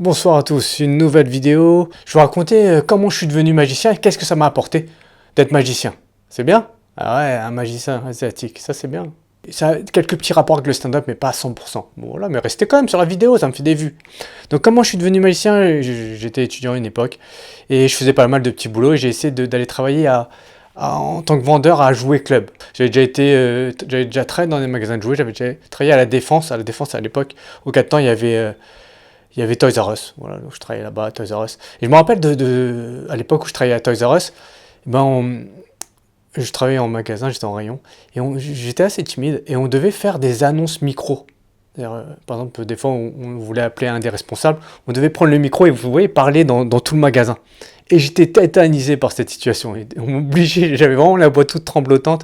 Bonsoir à tous, une nouvelle vidéo. Je vais vous raconter comment je suis devenu magicien et qu'est-ce que ça m'a apporté d'être magicien. C'est bien? Ah ouais, un magicien asiatique, ça c'est bien. Ça a quelques petits rapports avec le stand-up, mais pas à 100%. Bon voilà, mais restez quand même sur la vidéo, ça me fait des vues. Donc comment je suis devenu magicien? J'étais étudiant à une époque et je faisais pas mal de petits boulots et j'ai essayé d'aller travailler en tant que vendeur à Jouet Club. J'avais déjà travaillé dans des magasins de jouets, j'avais déjà travaillé à la Défense. À la Défense à l'époque, au 4 temps, il y avait Toys R Us, voilà, donc je travaillais là-bas à Toys R Us. Et je me rappelle à l'époque où je travaillais à Toys R Us, je travaillais en magasin, j'étais en rayon, et j'étais assez timide, et on devait faire des annonces micro. Par exemple, des fois, on voulait appeler un des responsables, on devait prendre le micro et vous voyez parler dans tout le magasin. Et j'étais tétanisé par cette situation. Et on m'obligeait, j'avais vraiment la voix toute tremblotante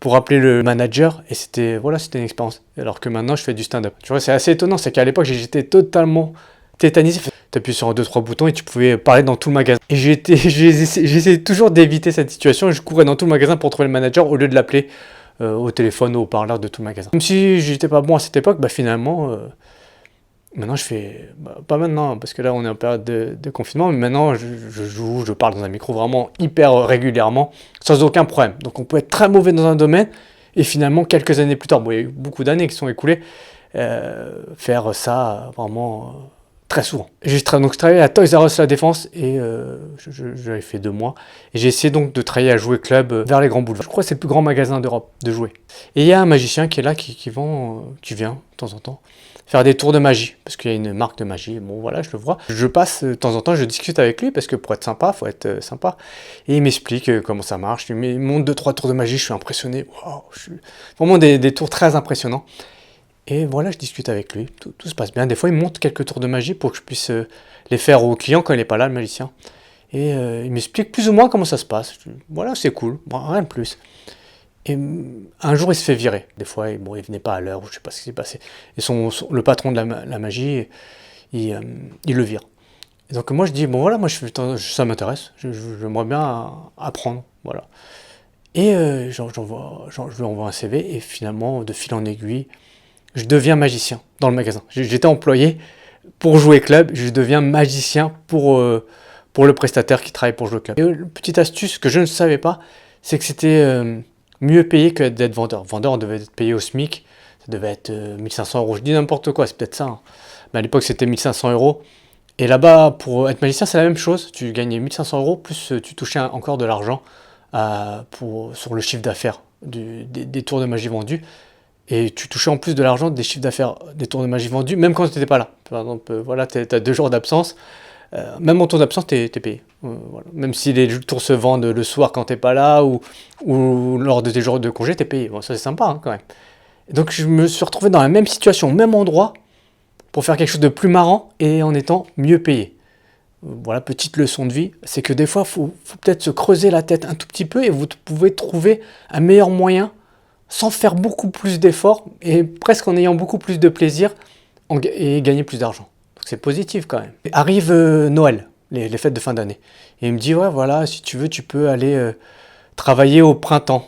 pour appeler le manager, et c'était une expérience. Alors que maintenant, je fais du stand-up. Tu vois, c'est assez étonnant, c'est qu'à l'époque, j'étais totalement tétanisé. Tu appuies sur 2-3 boutons et tu pouvais parler dans tout le magasin. Et j'essayais toujours d'éviter cette situation. Je courais dans tout le magasin pour trouver le manager au lieu de l'appeler au téléphone ou au parleur de tout le magasin. Même si j'étais pas bon à cette époque, finalement, maintenant je fais. Pas maintenant, parce que là on est en période de confinement, mais maintenant je parle dans un micro vraiment hyper régulièrement, sans aucun problème. Donc on peut être très mauvais dans un domaine, et finalement quelques années plus tard, il y a eu beaucoup d'années qui sont écoulées, faire ça vraiment très souvent. Donc je travaillais à Toys R Us La Défense et j'avais fait 2 mois. Et j'ai essayé donc de travailler à Jouet Club vers les grands boulevards. Je crois que c'est le plus grand magasin d'Europe de jouets. Et il y a un magicien qui est là, qui vient de temps en temps faire des tours de magie, parce qu'il y a une marque de magie. Bon voilà, je le vois. Je passe de temps en temps, je discute avec lui, parce que pour être sympa, faut être sympa. Et il m'explique comment ça marche. Il me montre 2-3 tours de magie, je suis impressionné. Wow, vraiment des tours très impressionnants. Et voilà, je discute avec lui, tout se passe bien. Des fois, il me montre quelques tours de magie pour que je puisse les faire au client quand il n'est pas là, le magicien. Et il m'explique plus ou moins comment ça se passe. Voilà, c'est cool, bon, rien de plus. Et un jour, il se fait virer. Des fois, il venait pas à l'heure, ou je sais pas ce qui s'est passé. Et le patron de la magie, il le vire. Et donc moi, je dis, bon voilà, ça m'intéresse, j'aimerais bien apprendre, voilà. Et je lui envoie un CV, et finalement, de fil en aiguille, je deviens magicien dans le magasin. J'étais employé pour Jouer Club, je deviens magicien pour le prestataire qui travaille pour Jouer Club. Et petite astuce que je ne savais pas, c'est que c'était mieux payé que d'être vendeur. Vendeur, on devait être payé au SMIC, ça devait être 1500 euros. Je dis n'importe quoi, c'est peut-être ça. Hein. Mais à l'époque, c'était 1500 euros. Et là-bas, pour être magicien, c'est la même chose. Tu gagnais 1500 euros, plus tu touchais encore de l'argent sur le chiffre d'affaires des tours de magie vendus. Et tu touchais en plus de l'argent des chiffres d'affaires des tours de magie vendus, même quand tu n'étais pas là. Par exemple, voilà, tu as 2 jours d'absence, même en tour d'absence, tu es payé. Voilà. Même si les tours se vendent le soir quand tu n'es pas là, ou lors de tes jours de congé, tu es payé. Bon, ça c'est sympa hein, quand même. Et donc je me suis retrouvé dans la même situation, au même endroit, pour faire quelque chose de plus marrant et en étant mieux payé. Voilà, petite leçon de vie, c'est que des fois, il faut peut-être se creuser la tête un tout petit peu et vous pouvez trouver un meilleur moyen sans faire beaucoup plus d'efforts et presque en ayant beaucoup plus de plaisir et gagner plus d'argent. Donc c'est positif quand même. Arrive Noël, les fêtes de fin d'année. Et il me dit, ouais voilà, si tu veux, tu peux aller travailler au Printemps.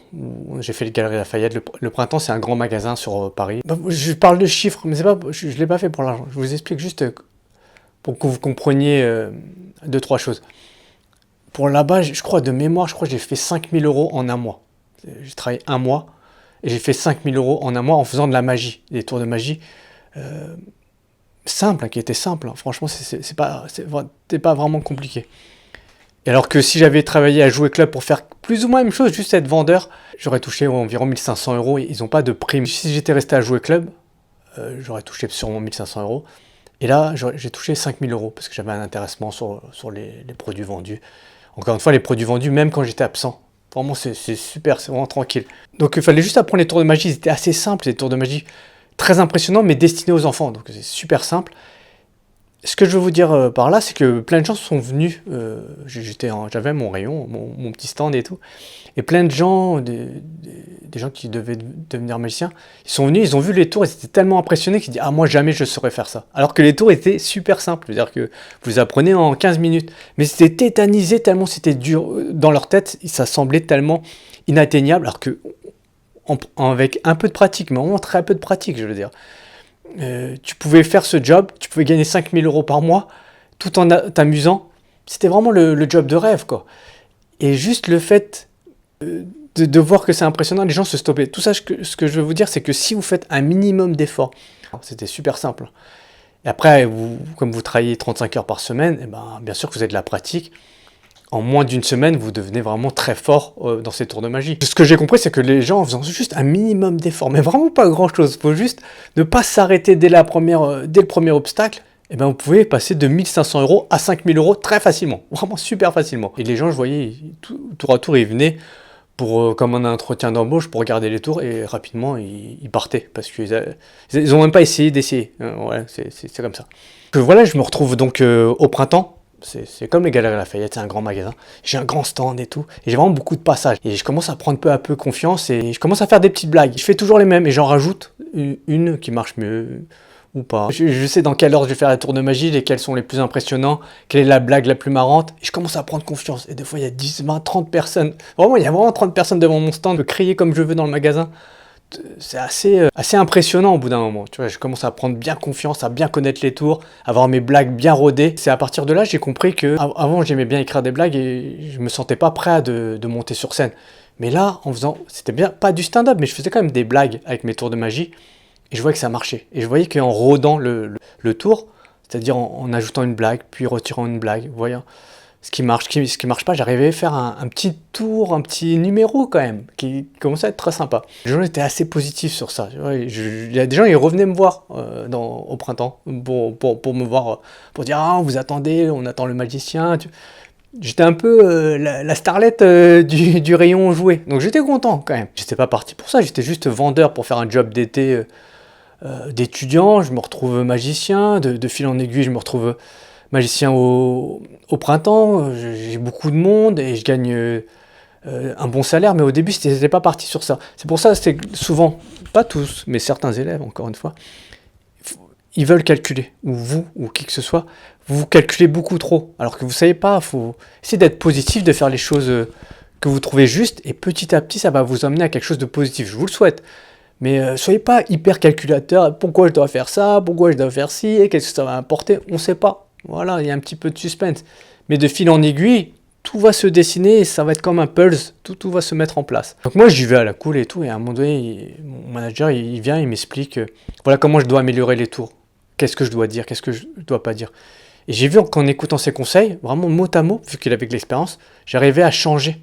J'ai fait les Galeries Lafayette. Le Printemps, c'est un grand magasin sur Paris. Je parle de chiffres, mais je ne l'ai pas fait pour l'argent. Je vous explique juste pour que vous compreniez 2-3 choses. Pour là-bas, je crois de mémoire, que j'ai fait 5000 euros en un mois. J'ai travaillé un mois. Et j'ai fait 5000 euros en un mois en faisant de la magie, des tours de magie simples, hein, qui étaient simples. Hein. Franchement, c'est pas vraiment compliqué. Et alors que si j'avais travaillé à Jouer Club pour faire plus ou moins la même chose, juste être vendeur, j'aurais touché environ 1500 euros. Ils n'ont pas de prime. Si j'étais resté à Jouer Club, j'aurais touché sûrement 1500 euros. Et là, j'ai touché 5000 euros parce que j'avais un intéressement sur les produits vendus. Encore une fois, les produits vendus, même quand j'étais absent. Vraiment, c'est super, c'est vraiment tranquille. Donc, il fallait juste apprendre les tours de magie. C'était assez simple, les tours de magie très impressionnants, mais destinés aux enfants. Donc, c'est super simple. Ce que je veux vous dire par là, c'est que plein de gens sont venus. J'avais mon rayon, mon petit stand et tout. Et plein de gens, des gens qui devaient devenir magiciens, ils sont venus, ils ont vu les tours, ils étaient tellement impressionnés qu'ils disent « Ah, moi, jamais je saurais faire ça ». Alors que les tours étaient super simples. C'est-à-dire que vous apprenez en 15 minutes. Mais c'était tétanisé tellement c'était dur. Dans leur tête, ça semblait tellement inatteignable. Alors que, avec un peu de pratique, mais vraiment très peu de pratique, je veux dire. Tu pouvais faire ce job, tu pouvais gagner 5 000 € par mois tout en t'amusant. C'était vraiment le job de rêve, quoi. Et juste le fait de voir que c'est impressionnant, les gens se stoppaient. Tout ça, ce que je veux vous dire, c'est que si vous faites un minimum d'efforts, c'était super simple. Et après, comme vous travaillez 35 heures par semaine, eh ben, bien sûr que vous avez de la pratique. En moins d'une semaine, vous devenez vraiment très fort dans ces tours de magie. Ce que j'ai compris, c'est que les gens, en faisant juste un minimum d'efforts, mais vraiment pas grand-chose, il faut juste ne pas s'arrêter dès le premier obstacle, et ben vous pouvez passer de 1500 € à 5000 € très facilement, vraiment super facilement. Et les gens, je voyais, tour à tour, ils venaient comme un entretien d'embauche pour regarder les tours, et rapidement, ils partaient, parce qu'ils ont même pas essayé d'essayer. Ouais, c'est comme ça. Que voilà, je me retrouve donc au printemps. C'est comme les Galeries Lafayette, c'est un grand magasin. J'ai un grand stand et tout. Et j'ai vraiment beaucoup de passages. Et je commence à prendre peu à peu confiance et je commence à faire des petites blagues. Je fais toujours les mêmes et j'en rajoute une qui marche mieux ou pas. Je sais dans quelle ordre je vais faire la tour de magie, lesquels sont les plus impressionnants, quelle est la blague la plus marrante. Et je commence à prendre confiance. Et des fois, il y a 10, 20, 30 personnes. Vraiment, il y a vraiment 30 personnes devant mon stand. Je peux crier comme je veux dans le magasin. C'est assez impressionnant au bout d'un moment. Tu vois, je commence à prendre bien confiance, à bien connaître les tours, à avoir mes blagues bien rodées. C'est à partir de là j'ai compris que avant j'aimais bien écrire des blagues et je me sentais pas prêt de monter sur scène. Mais là, en faisant, c'était bien pas du stand-up, mais je faisais quand même des blagues avec mes tours de magie et je voyais que ça marchait. Et je voyais qu'en rodant le tour, c'est-à-dire en ajoutant une blague, puis retirant une blague, voyant ce qui marche pas, j'arrivais à faire un petit tour, un petit numéro quand même, qui commençait à être très sympa. Les gens étaient assez positifs sur ça. Il y a des gens, ils revenaient me voir au printemps pour me voir, pour dire « Ah, vous attendez, on attend le magicien ». J'étais un peu la starlette du rayon jouet, donc j'étais content quand même. J'étais pas parti pour ça, j'étais juste vendeur pour faire un job d'été d'étudiant. Je me retrouve magicien, de fil en aiguille, je me retrouve magicien au printemps, j'ai beaucoup de monde et je gagne un bon salaire, mais au début, c'était pas parti sur ça. C'est pour ça, c'est souvent, pas tous, mais certains élèves, encore une fois, ils veulent calculer, ou vous, ou qui que ce soit, vous calculez beaucoup trop, alors que vous savez pas, il faut essayer d'être positif, de faire les choses que vous trouvez justes, et petit à petit, ça va vous amener à quelque chose de positif, je vous le souhaite. Mais soyez pas hyper calculateur, pourquoi je dois faire ça, pourquoi je dois faire ci, et qu'est-ce que ça va apporter, on sait pas. Voilà, il y a un petit peu de suspense. Mais de fil en aiguille, tout va se dessiner et ça va être comme un pulse, tout va se mettre en place. Donc moi, j'y vais à la cool et tout, et à un moment donné, mon manager, il vient, il m'explique, voilà comment je dois améliorer les tours. Qu'est-ce que je dois dire, qu'est-ce que je dois pas dire. Et j'ai vu qu'en écoutant ses conseils, vraiment mot à mot, vu qu'il avait de l'expérience, j'arrivais à changer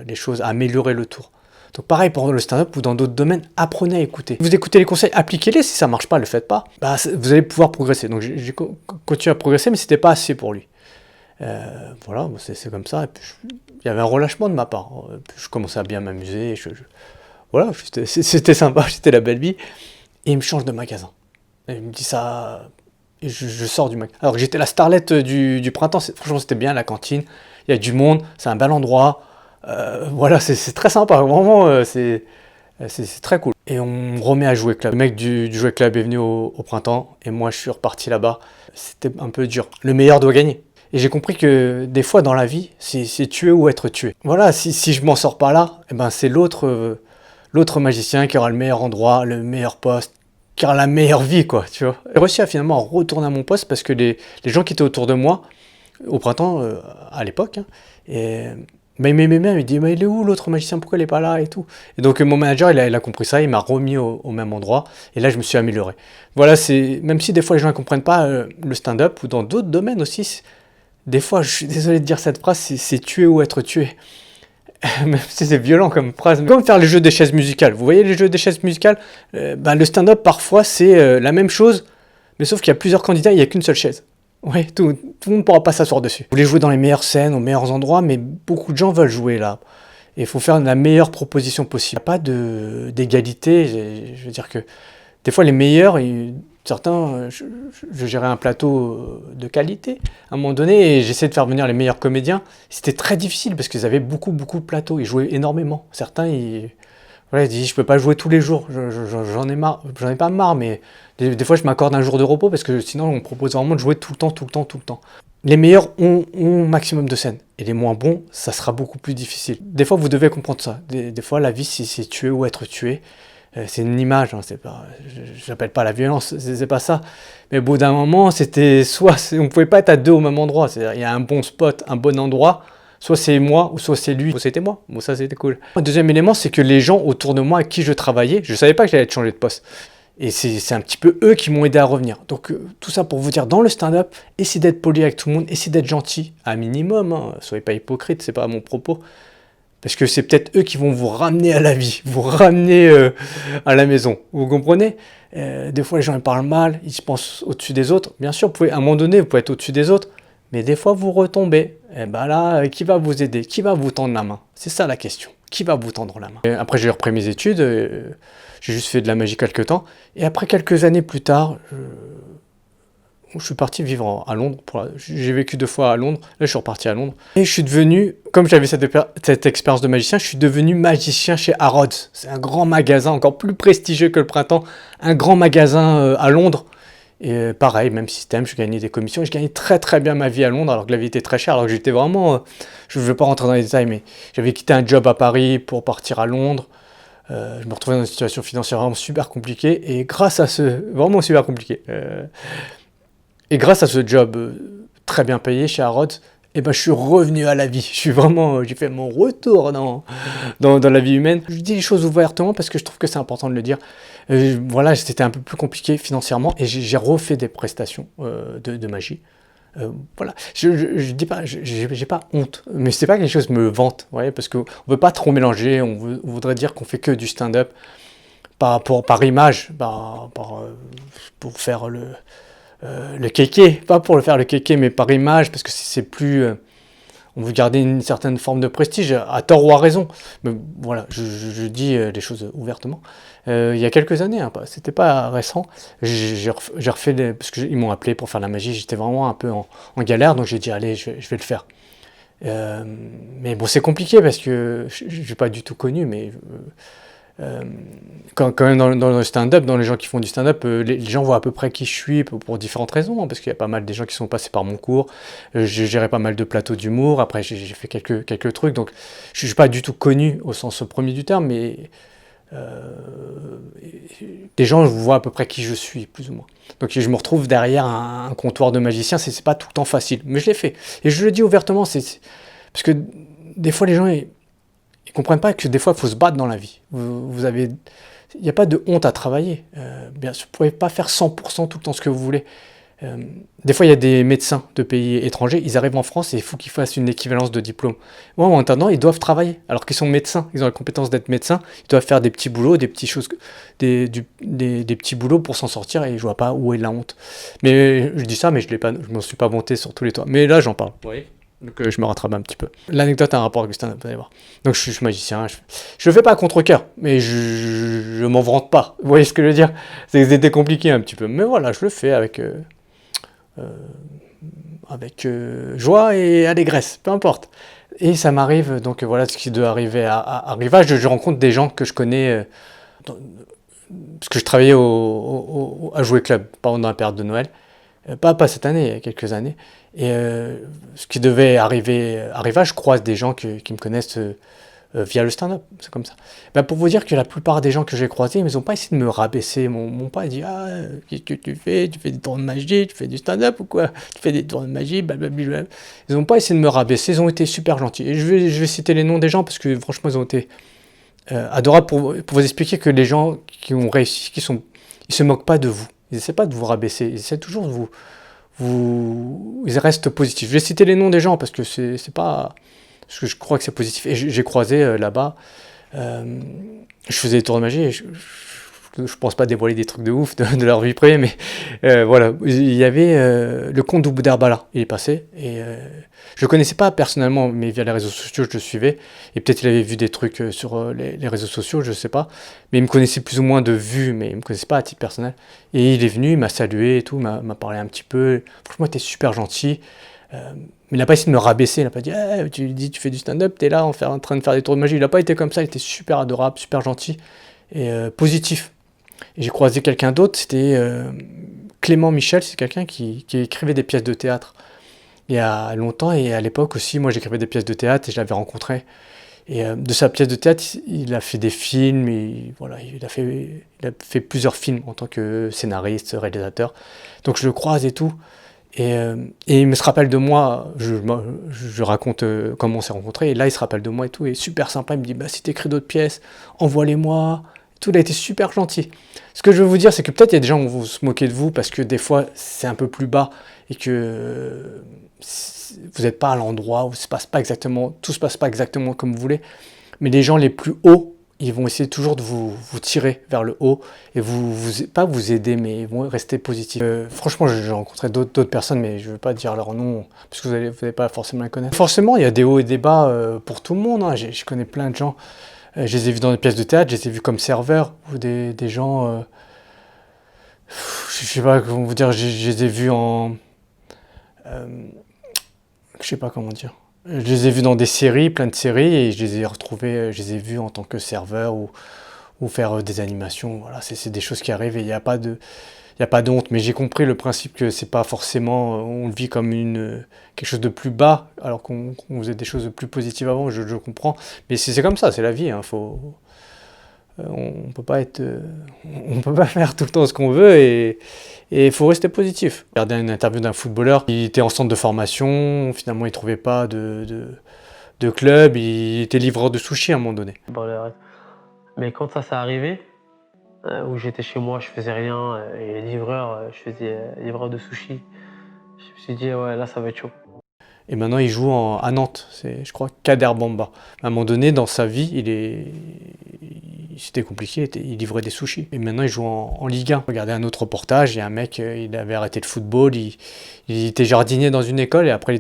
les choses, à améliorer le tour. Donc pareil pour le stand-up ou dans d'autres domaines, apprenez à écouter. Vous écoutez les conseils, appliquez-les, si ça marche pas, le faites pas. Bah, vous allez pouvoir progresser. Donc j'ai continué à progresser, mais c'était pas assez pour lui. Voilà, c'est comme ça. Et puis, il y avait un relâchement de ma part. Puis, je commençais à bien m'amuser. Voilà, c'était sympa, j'étais la belle vie. Et il me change de magasin. Et il me dit ça. Et je sors du magasin. Alors que j'étais la starlette du printemps, franchement c'était bien, la cantine. Il y a du monde, c'est un bel endroit. Voilà, c'est très sympa, vraiment, c'est très cool. Et on me remet à Jouet Club. Le mec du Jouet Club est venu au printemps, et moi je suis reparti là-bas. C'était un peu dur. Le meilleur doit gagner. Et j'ai compris que des fois dans la vie, c'est tuer ou être tué. Voilà, si je m'en sors pas là, eh ben c'est l'autre magicien qui aura le meilleur endroit, le meilleur poste, qui aura la meilleure vie, quoi, tu vois. J'ai réussi à finalement retourner à mon poste parce que les gens qui étaient autour de moi, au printemps, à l'époque, hein, et mais il m'aimait bien, il me dit mais il est où l'autre magicien, pourquoi il est pas là et tout. Et donc mon manager il a compris ça, il m'a remis au même endroit et là je me suis amélioré. Voilà, c'est même si des fois les gens ne comprennent pas le stand-up ou dans d'autres domaines aussi, des fois je suis désolé de dire cette phrase, c'est tuer ou être tué. Même si c'est violent comme phrase. Comme faire les jeux des chaises musicales. Vous voyez les jeux des chaises musicales, le stand-up parfois c'est la même chose, mais sauf qu'il y a plusieurs candidats, il n'y a qu'une seule chaise. Ouais, tout le monde ne pourra pas s'asseoir dessus. Vous voulez jouer dans les meilleures scènes, aux meilleurs endroits, mais beaucoup de gens veulent jouer là. Et il faut faire la meilleure proposition possible. Il n'y a pas d'égalité. Je veux dire que des fois les meilleurs, certains, je gérais un plateau de qualité à un moment donné et j'essayais de faire venir les meilleurs comédiens. C'était très difficile parce qu'ils avaient beaucoup de plateaux. Ils jouaient énormément. Certains, voilà, ils disent je peux pas jouer tous les jours. J'en ai marre. J'en ai pas marre, mais des fois je m'accorde un jour de repos parce que sinon on me propose vraiment de jouer tout le temps. Les meilleurs ont un maximum de scènes et les moins bons, ça sera beaucoup plus difficile. Des fois vous devez comprendre ça. Des fois la vie c'est tuer ou être tué. C'est une image, hein, c'est pas, j'appelle pas la violence, c'est pas ça. Mais au bout d'un moment, c'était soit on pouvait pas être à deux au même endroit. C'est-à-dire, il y a un bon spot, un bon endroit. Soit c'est moi, ou soit c'est lui, ou c'était moi. Bon, ça c'était cool. Le deuxième élément, c'est que les gens autour de moi avec qui je travaillais, je savais pas que j'allais être changé de poste. Et c'est un petit peu eux qui m'ont aidé à revenir. Donc tout ça pour vous dire, dans le stand-up, essayez d'être poli avec tout le monde, essayez d'être gentil, à minimum, hein. Soyez pas hypocrite, c'est pas mon propos. Parce que c'est peut-être eux qui vont vous ramener à la vie, vous ramener à la maison. Vous comprenez? Des fois, les gens ils parlent mal, ils se pensent au-dessus des autres. Bien sûr, à un moment donné, vous pouvez être au-dessus des autres, mais des fois, vous retombez. Et ben là, qui va vous aider? Qui va vous tendre la main? C'est ça la question. Qui va vous tendre la main? Et après, j'ai repris mes études, j'ai juste fait de la magie quelques temps. Et après, quelques années plus tard, je suis parti vivre à Londres. J'ai vécu 2 fois à Londres. Là, je suis reparti à Londres. Et je suis devenu, comme j'avais cette expérience de magicien, je suis devenu magicien chez Harrods. C'est un grand magasin, encore plus prestigieux que le Printemps. Un grand magasin à Londres. Et pareil, même système, je gagnais des commissions. Et je gagnais très très bien ma vie à Londres, alors que la vie était très chère. Alors que j'étais vraiment... je ne veux pas rentrer dans les détails, mais j'avais quitté un job à Paris pour partir à Londres. Je me retrouvais dans une situation financière vraiment super compliquée. Et grâce à ce... Vraiment super compliqué. Et grâce à ce job très bien payé chez Harrods, eh ben, je suis revenu à la vie. J'ai fait mon retour dans la vie humaine. Je dis les choses ouvertement parce que je trouve que c'est important de le dire. Voilà, c'était un peu plus compliqué financièrement et j'ai refait des prestations de magie. Voilà, je dis pas, j'ai pas honte, mais c'est pas quelque chose qui me vante, vous voyez, parce qu'on veut pas trop mélanger. On voudrait dire qu'on fait que du stand-up par image, pour faire le kéké, pas pour le faire le kéké, mais par image, parce que c'est plus... on veut garder une certaine forme de prestige, à tort ou à raison. Mais voilà, je dis les choses ouvertement. Il y a quelques années, hein, c'était pas récent, j'ai refait, parce qu'ils m'ont appelé pour faire la magie, j'étais vraiment un peu en galère, donc j'ai dit, allez, je vais le faire. Mais bon, c'est compliqué, parce que je suis pas du tout connu, mais... quand même dans le stand-up, dans les gens qui font du stand-up, les gens voient à peu près qui je suis pour différentes raisons, hein, parce qu'il y a pas mal des gens qui sont passés par mon cours, j'ai géré pas mal de plateaux d'humour, après j'ai fait quelques trucs, donc je suis pas du tout connu au sens premier du terme, mais les gens voient à peu près qui je suis, plus ou moins. Donc je me retrouve derrière un comptoir de magicien, c'est pas tout le temps facile, mais je l'ai fait. Et je le dis ouvertement, parce que des fois les gens... ils comprennent pas que des fois, il faut se battre dans la vie. Il n'y a pas de honte à travailler. Bien sûr, vous ne pouvez pas faire 100% tout le temps ce que vous voulez. Des fois, il y a des médecins de pays étrangers, ils arrivent en France et il faut qu'ils fassent une équivalence de diplôme. Moi, en attendant, ils doivent travailler. Alors qu'ils sont médecins, ils ont la compétence d'être médecins, ils doivent faire des petits boulots, des petites choses, des petits boulots pour s'en sortir et je vois pas où est la honte. Mais je dis ça, mais je m'en suis pas vanté sur tous les toits. Mais là, j'en parle. Oui. Donc je me rattrape un petit peu. L'anecdote a un rapport avec le stand-up, vous allez voir. Donc je suis magicien, je le fais pas à contre-cœur, mais je m'en vante pas. Vous voyez ce que je veux dire? C'était compliqué un petit peu, mais voilà, je le fais avec joie et allégresse, peu importe. Et ça m'arrive, donc voilà ce qui doit arriver à Rivage, je rencontre des gens que je connais, parce que je travaillais à Jouer Club pendant la période de Noël. Pas cette année, il y a quelques années. Et ce qui devait arriver à Rivage, je croise des gens qui me connaissent via le stand-up, c'est comme ça. Ben, pour vous dire que la plupart des gens que j'ai croisés, ils n'ont pas essayé de me rabaisser, ils m'ont pas dit « Ah, qu'est-ce que tu fais? Tu fais des tours de magie, tu fais du stand-up ou quoi? Tu fais des tours de magie, blablabla. » Ils n'ont pas essayé de me rabaisser, ils ont été super gentils. Et je vais citer les noms des gens parce que franchement, ils ont été adorables pour vous expliquer que les gens qui ont réussi, ils se moquent pas de vous. Ils essaient pas de vous rabaisser, ils essaient toujours de ils restent positifs. Je vais citer les noms des gens parce que c'est pas... Parce que je crois que c'est positif. Et j'ai croisé là-bas, je faisais des tours de magie et je pense pas dévoiler des trucs de ouf de leur vie privée, mais voilà. Il y avait le comte d'Oubouderbala, il est passé, et je le connaissais pas personnellement, mais via les réseaux sociaux, je le suivais, et peut-être il avait vu des trucs sur les réseaux sociaux, je sais pas, mais il me connaissait plus ou moins de vue, mais il me connaissait pas à titre personnel, et il est venu, il m'a salué et tout, m'a parlé un petit peu, franchement, il était super gentil, mais il n'a pas essayé de me rabaisser, il n'a pas dit hey, tu fais du stand-up, t'es là en train de faire des tours de magie, il n'a pas été comme ça, il était super adorable, super gentil, et positif. Et j'ai croisé quelqu'un d'autre, c'était Clément Michel, c'est quelqu'un qui écrivait des pièces de théâtre il y a longtemps, et à l'époque aussi, moi j'écrivais des pièces de théâtre et je l'avais rencontré. Et de sa pièce de théâtre, il a fait des films, et voilà, il a fait plusieurs films en tant que scénariste, réalisateur. Donc je le croise et tout. Et il me se rappelle de moi, je raconte comment on s'est rencontrés, et là il se rappelle de moi et tout, et super sympa, il me dit bah si t'écris d'autres pièces, envoie-les-moi. Tout, il a été super gentil. Ce que je veux vous dire, c'est que peut-être il y a des gens qui vont se moquer de vous parce que des fois c'est un peu plus bas et que vous n'êtes pas à l'endroit où tout se passe pas exactement comme vous voulez. Mais les gens les plus hauts, ils vont essayer toujours de vous tirer vers le haut et pas vous aider, mais ils vont rester positifs. Franchement, j'ai rencontré d'autres personnes, mais je ne veux pas dire leur nom parce que vous n'allez pas forcément les connaître. Forcément, il y a des hauts et des bas pour tout le monde. Hein. Je connais plein de gens. Je les ai vus dans des pièces de théâtre, je les ai vus comme serveurs ou des gens. Je sais pas comment vous dire. Je les ai vus en. Je sais pas comment dire. Je les ai vus dans des séries, plein de séries, et je les ai retrouvés, je les ai vus en tant que serveur ou faire des animations. Voilà, c'est des choses qui arrivent et il n'y a pas de honte. Mais j'ai compris le principe que c'est pas forcément, on le vit comme quelque chose de plus bas, alors qu'on faisait des choses de plus positives avant. Je comprends. Mais c'est comme ça, c'est la vie. Hein, on peut pas faire tout le temps ce qu'on veut et il faut rester positif. J'ai regardé une interview d'un footballeur, il était en centre de formation, finalement il trouvait pas de club, il était livreur de sushi à un moment donné. Mais quand ça s'est arrivé, où j'étais chez moi, je faisais rien, et je faisais livreur de sushi, je me suis dit ouais là ça va être chaud. Et maintenant il joue à Nantes, c'est je crois Kader Bamba. À un moment donné dans sa vie, c'était compliqué, il livrait des sushis. Et maintenant il joue en Ligue 1. Regardez un autre reportage, il y a un mec, il avait arrêté le football, il était jardinier dans une école et après il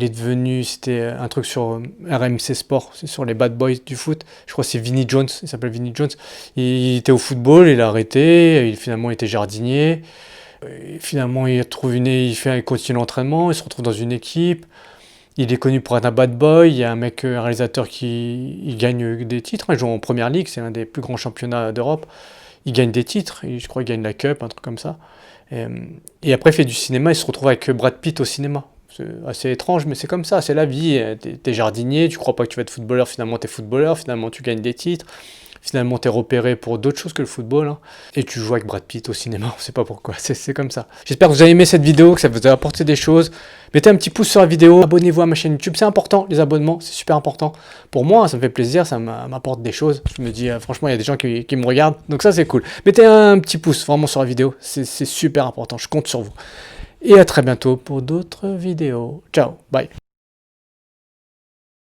est devenu, c'était un truc sur RMC Sport, c'est sur les bad boys du foot. Je crois que c'est Vinnie Jones, il s'appelle Vinnie Jones. Il était au football, il a arrêté, finalement il était jardinier. Et finalement il continue l'entraînement, il se retrouve dans une équipe. Il est connu pour être un bad boy, il y a un réalisateur il gagne des titres, il joue en première ligue, c'est l'un des plus grands championnats d'Europe. Il gagne des titres, je crois qu'il gagne la Cup, un truc comme ça. Et après il fait du cinéma, il se retrouve avec Brad Pitt au cinéma. C'est assez étrange, mais c'est comme ça, c'est la vie. T'es jardinier, tu crois pas que tu vas être footballeur, finalement t'es footballeur, finalement tu gagnes des titres. Finalement, t'es repéré pour d'autres choses que le football. Hein. Et tu joues avec Brad Pitt au cinéma, on sait pas pourquoi. C'est comme ça. J'espère que vous avez aimé cette vidéo, que ça vous a apporté des choses. Mettez un petit pouce sur la vidéo, abonnez-vous à ma chaîne YouTube. C'est important, les abonnements, c'est super important. Pour moi, ça me fait plaisir, ça m'apporte des choses. Je me dis, franchement, il y a des gens qui me regardent, donc ça, c'est cool. Mettez un petit pouce vraiment sur la vidéo, c'est super important. Je compte sur vous. Et à très bientôt pour d'autres vidéos. Ciao, bye.